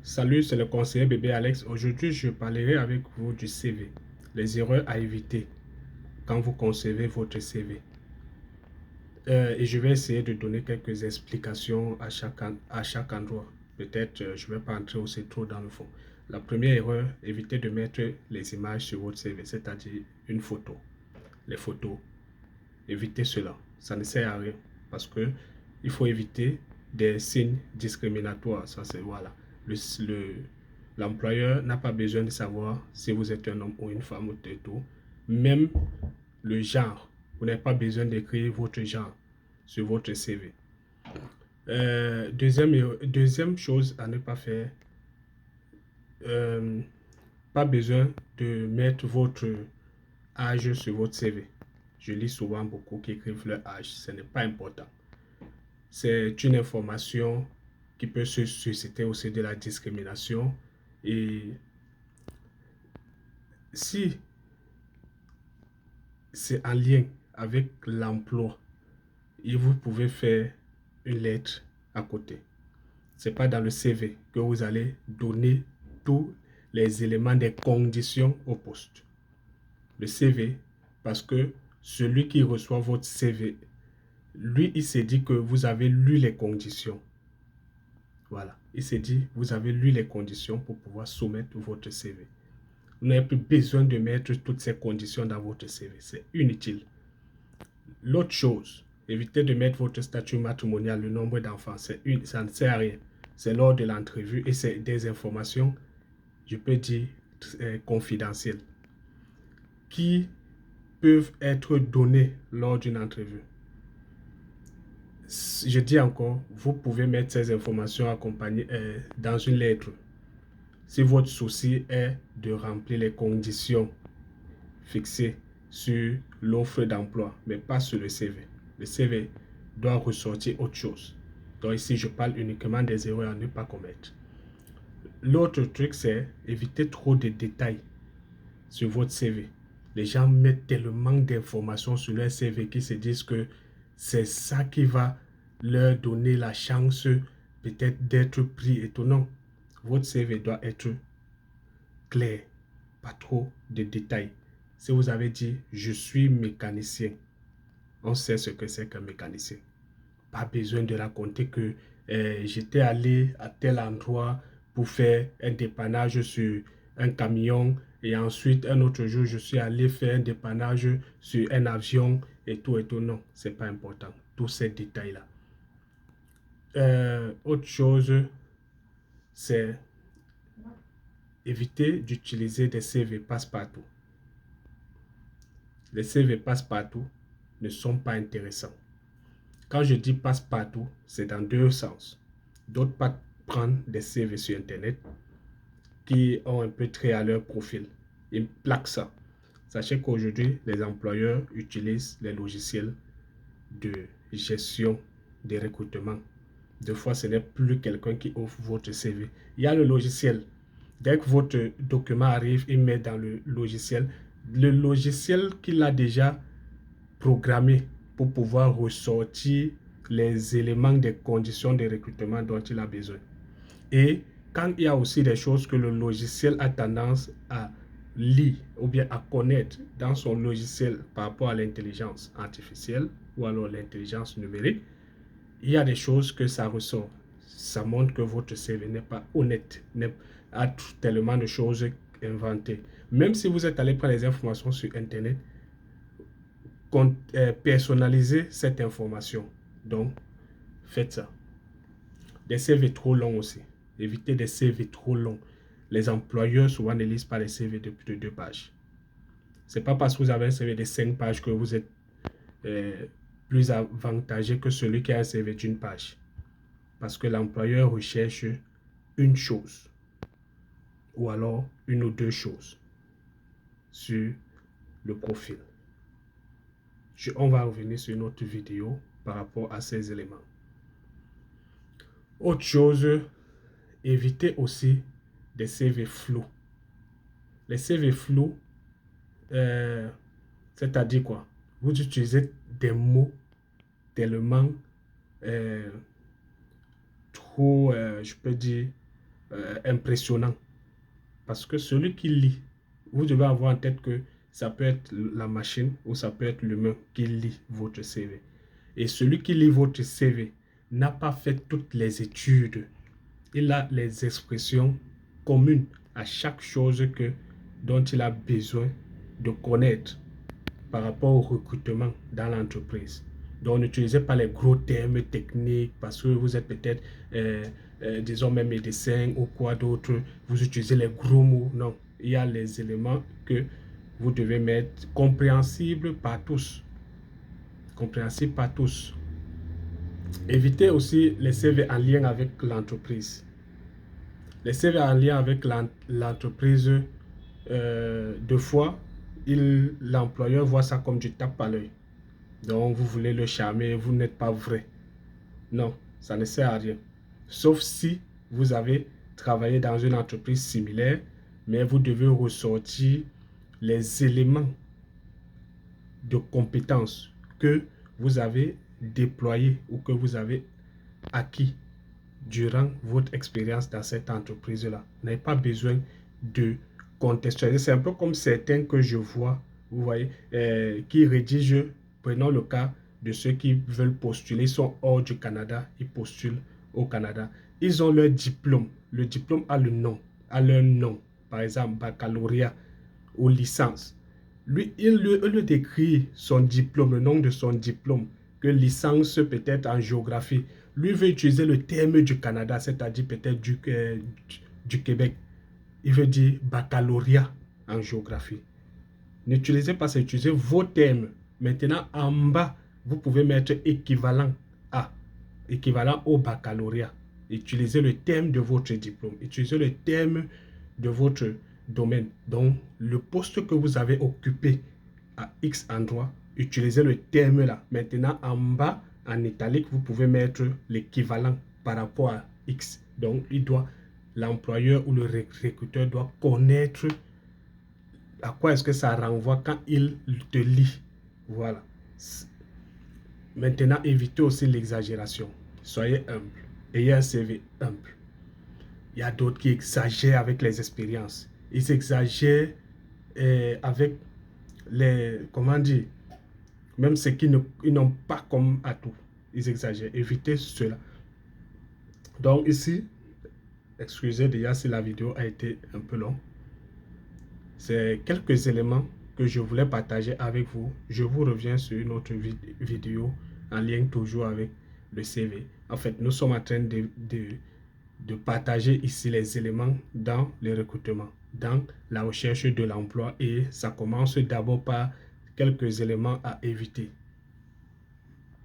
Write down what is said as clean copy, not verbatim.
Salut, c'est le conseiller bébé Alex. Aujourd'hui, je parlerai avec vous du CV, les erreurs à éviter quand vous concevez votre CV. Et je vais essayer de donner quelques explications à chaque endroit. Peut-être je ne vais pas entrer aussi trop dans le fond. La première erreur, évitez de mettre les images sur votre CV, c'est-à-dire une photo. Les photos, évitez cela. Ça ne sert à rien parce que il faut éviter des signes discriminatoires. Ça, c'est voilà. L'employeur n'a pas besoin de savoir si vous êtes un homme ou une femme ou tout. Même le genre. Vous n'avez pas besoin d'écrire votre genre sur votre CV. Deuxième chose à ne pas faire, euh, pas besoin de mettre votre âge sur votre CV. Je lis souvent beaucoup qui écrivent leur âge. Ce n'est pas important. C'est une information qui peut se susciter aussi de la discrimination. Et si c'est en lien avec l'emploi, et vous pouvez faire une lettre à côté. Ce n'est pas dans le CV que vous allez donner tous les éléments des conditions au poste. Le CV, parce que celui qui reçoit votre CV, lui, il s'est dit que vous avez lu les conditions. Voilà. Il s'est dit, vous avez lu les conditions pour pouvoir soumettre votre CV. Vous n'avez plus besoin de mettre toutes ces conditions dans votre CV. C'est inutile. L'autre chose, évitez de mettre votre statut matrimonial, le nombre d'enfants. Ça ne sert à rien. C'est lors de l'entrevue et c'est des informations, je peux dire, confidentielles, qui peuvent être données lors d'une entrevue. Je dis encore, vous pouvez mettre ces informations accompagnées dans une lettre. Si votre souci est de remplir les conditions fixées sur l'offre d'emploi, mais pas sur le CV. Le CV doit ressortir autre chose. Donc ici, je parle uniquement des erreurs à ne pas commettre. L'autre truc, c'est éviter trop de détails sur votre CV. Les gens mettent tellement d'informations sur leur CV qu'ils se disent que c'est ça qui va leur donner la chance peut-être d'être pris et tout. Non, votre CV doit être clair, pas trop de détails. Si vous avez dit « je suis mécanicien », on sait ce que c'est qu'un mécanicien. Pas besoin de raconter que j'étais allé à tel endroit pour faire un dépannage sur un camion et ensuite un autre jour je suis allé faire un dépannage sur un avion et tout et tout. Non, c'est pas important. Tous ces détails-là. Autre chose, c'est éviter d'utiliser des CV passe-partout. Les CV passe-partout ne sont pas intéressants. Quand je dis passe-partout, c'est dans deux sens. D'autres pas prendre des CV sur Internet qui ont un peu trait à leur profil. Ils plaquent ça. Sachez qu'aujourd'hui, les employeurs utilisent les logiciels de gestion des recrutements. Deux fois, ce n'est plus quelqu'un qui offre votre CV. Il y a le logiciel. Dès que votre document arrive, il met dans le logiciel qu'il a déjà programmé pour pouvoir ressortir les éléments des conditions de recrutement dont il a besoin. Et quand il y a aussi des choses que le logiciel a tendance à lire ou bien à connaître dans son logiciel par rapport à l'intelligence artificielle ou alors l'intelligence numérique, il y a des choses que ça ressort. Ça montre que votre CV n'est pas honnête, a tellement de choses inventées. Même si vous êtes allé prendre les informations sur Internet, personnalisez cette information. Donc, faites ça. Des CV trop longs aussi. Évitez des CV trop longs. Les employeurs souvent ne lisent pas les CV de plus de 2 pages. Ce n'est pas parce que vous avez un CV de 5 pages que vous êtes plus avantageux que celui qui a un CV d'une page. Parce que l'employeur recherche une chose ou alors une ou deux choses sur le profil. On va revenir sur une autre vidéo par rapport à ces éléments. Autre chose, évitez aussi des CV flous. Les CV flous, c'est-à-dire quoi? Vous utilisez des mots tellement trop, je peux dire, impressionnant. Parce que celui qui lit, vous devez avoir en tête que ça peut être la machine ou ça peut être l'humain qui lit votre CV. Et celui qui lit votre CV n'a pas fait toutes les études. Il a les expressions communes à chaque chose dont il a besoin de connaître par rapport au recrutement dans l'entreprise. Donc, n'utilisez pas les gros termes techniques parce que vous êtes peut-être, disons, même médecin ou quoi d'autre. Vous utilisez les gros mots. Non, il y a les éléments que vous devez mettre compréhensibles par tous. Compréhensibles par tous. Évitez aussi les CV en lien avec l'entreprise. Les CV en lien avec l'entreprise, deux fois, l'employeur voit ça comme du tape à l'œil. Donc, vous voulez le charmer, vous n'êtes pas vrai. Non, ça ne sert à rien. Sauf si vous avez travaillé dans une entreprise similaire, mais vous devez ressortir les éléments de compétences que vous avez déployés ou que vous avez acquis durant votre expérience dans cette entreprise-là. Vous n'avez pas besoin de contextualiser. C'est un peu comme certains que je vois, vous voyez, qui rédigent, prenons le cas de ceux qui veulent postuler, ils sont hors du Canada, ils postulent au Canada. Ils ont leur diplôme. Le diplôme a le nom, a leur nom. Par exemple, baccalauréat ou licence. Lui, il le décrit son diplôme, le nom de son diplôme, que licence peut-être en géographie. Lui veut utiliser le terme du Canada, c'est-à-dire peut-être du Québec. Il veut dire baccalauréat en géographie. N'utilisez pas ça, utilisez vos termes. Maintenant, en bas, vous pouvez mettre équivalent à, équivalent au baccalauréat. Utilisez le terme de votre diplôme. Utilisez le terme de votre domaine. Donc, le poste que vous avez occupé à X endroit, utilisez le terme là. Maintenant, en bas, en italique, vous pouvez mettre l'équivalent par rapport à X. Donc, l'employeur ou le recruteur doit connaître à quoi est-ce que ça renvoie quand il te lit. Voilà. Maintenant, évitez aussi l'exagération. Soyez humble. Ayez un CV humble. Il y a d'autres qui exagèrent avec les expériences. Ils exagèrent avec les, comment dire, même ceux qui n'ont pas comme atout. Ils exagèrent. Évitez cela. Donc ici, excusez déjà si la vidéo a été un peu longue. C'est quelques éléments que je voulais partager avec vous. Je vous reviens sur une autre vidéo en lien toujours avec le CV. En fait, nous sommes en train de partager ici les éléments dans le recrutement, dans la recherche de l'emploi, et ça commence d'abord par quelques éléments à éviter.